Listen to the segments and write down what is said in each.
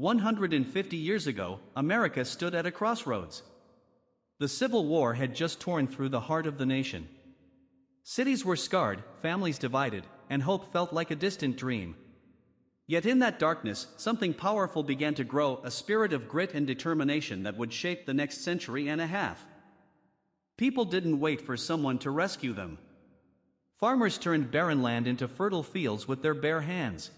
150 years ago, America stood at a crossroads. The Civil War had just torn through the heart of the nation. Cities were scarred, families divided, and hope felt like a distant dream. Yet in that darkness, something powerful began to grow, a spirit of grit and determination that would shape the next century and a half. People didn't wait for someone to rescue them. Farmers turned barren land into fertile fields with their bare hands.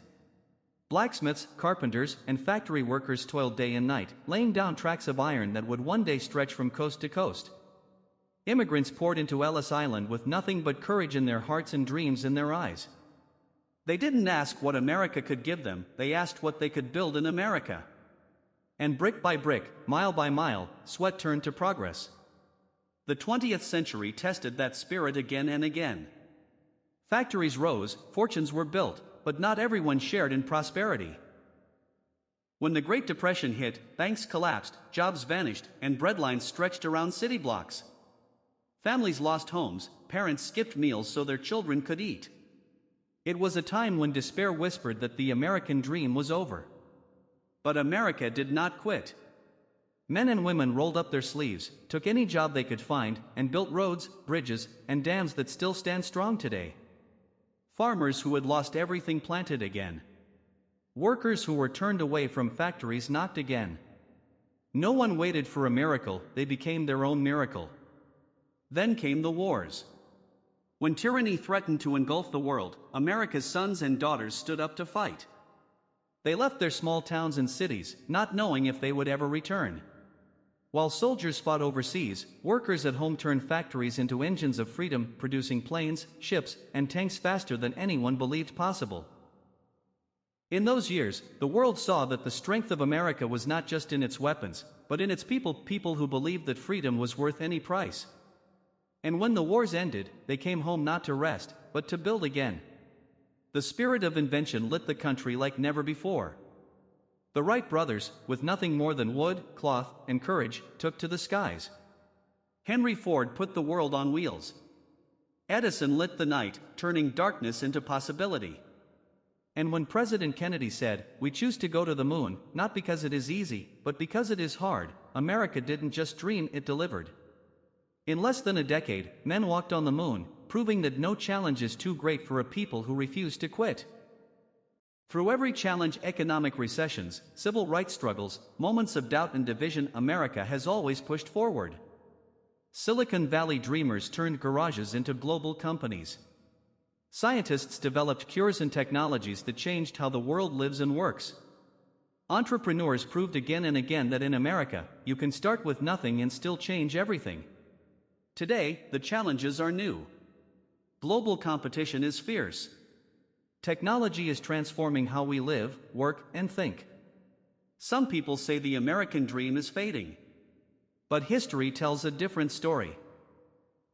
Blacksmiths, carpenters, and factory workers toiled day and night, laying down tracks of iron that would one day stretch from coast to coast. Immigrants poured into Ellis Island with nothing but courage in their hearts and dreams in their eyes. They didn't ask what America could give them, they asked what they could build in America. And brick by brick, mile by mile, sweat turned to progress. The 20th century tested that spirit again and again. Factories rose, fortunes were built, but not everyone shared in prosperity. When the Great Depression hit, banks collapsed, jobs vanished, and breadlines stretched around city blocks. Families lost homes, parents skipped meals so their children could eat. It was a time when despair whispered that the American dream was over. But America did not quit. Men and women rolled up their sleeves, took any job they could find, and built roads, bridges, and dams that still stand strong today. Farmers who had lost everything planted again. Workers who were turned away from factories knocked again. No one waited for a miracle, they became their own miracle. Then came the wars. When tyranny threatened to engulf the world, America's sons and daughters stood up to fight. They left their small towns and cities, not knowing if they would ever return. While soldiers fought overseas, workers at home turned factories into engines of freedom, producing planes, ships, and tanks faster than anyone believed possible. In those years, the world saw that the strength of America was not just in its weapons, but in its people who believed that freedom was worth any price. And when the wars ended, they came home not to rest, but to build again. The spirit of invention lit the country like never before. The Wright brothers, with nothing more than wood, cloth, and courage, took to the skies. Henry Ford put the world on wheels. Edison lit the night, turning darkness into possibility. And when President Kennedy said, "We choose to go to the moon, not because it is easy, but because it is hard," America didn't just dream, it delivered. In less than a decade, men walked on the moon, proving that no challenge is too great for a people who refuse to quit. Through every challenge, economic recessions, civil rights struggles, moments of doubt and division, America has always pushed forward. Silicon Valley dreamers turned garages into global companies. Scientists developed cures and technologies that changed how the world lives and works. Entrepreneurs proved again and again that in America, you can start with nothing and still change everything. Today, the challenges are new. Global competition is fierce. Technology is transforming how we live, work, and think. Some people say the American dream is fading. But history tells a different story.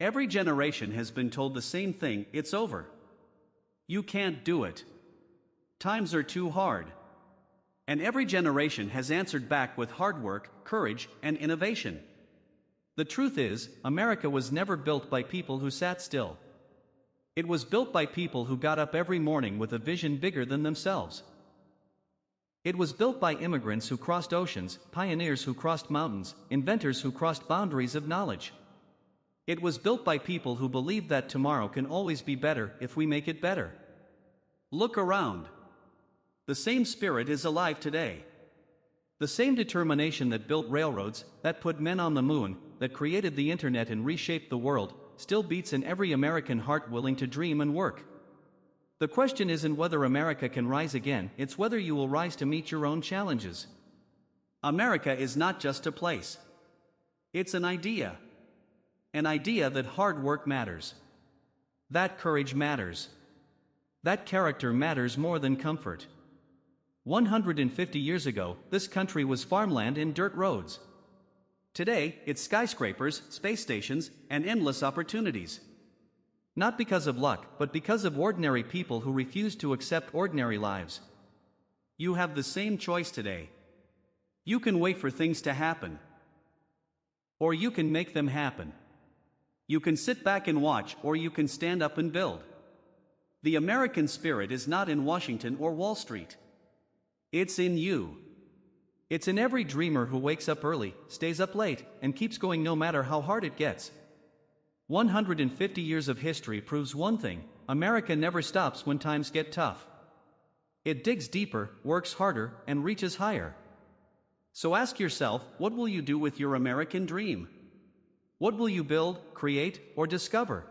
Every generation has been told the same thing: it's over. You can't do it. Times are too hard. And every generation has answered back with hard work, courage, and innovation. The truth is, America was never built by people who sat still. It was built by people who got up every morning with a vision bigger than themselves. It was built by immigrants who crossed oceans, pioneers who crossed mountains, inventors who crossed boundaries of knowledge. It was built by people who believe that tomorrow can always be better if we make it better. Look around. The same spirit is alive today. The same determination that built railroads, that put men on the moon, that created the internet and reshaped the world, still beats in every American heart willing to dream and work. The question isn't whether America can rise again, it's whether you will rise to meet your own challenges. America is not just a place. It's an idea. An idea that hard work matters. That courage matters. That character matters more than comfort. 150 years ago, this country was farmland and dirt roads. Today, it's skyscrapers, space stations, and endless opportunities. Not because of luck, but because of ordinary people who refuse to accept ordinary lives. You have the same choice today. You can wait for things to happen. Or you can make them happen. You can sit back and watch, or you can stand up and build. The American spirit is not in Washington or Wall Street. It's in you. It's in every dreamer who wakes up early, stays up late, and keeps going no matter how hard it gets. 150 years of history proves one thing: America never stops when times get tough. It digs deeper, works harder, and reaches higher. So ask yourself, what will you do with your American dream? What will you build, create, or discover?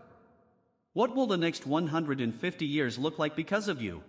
What will the next 150 years look like because of you?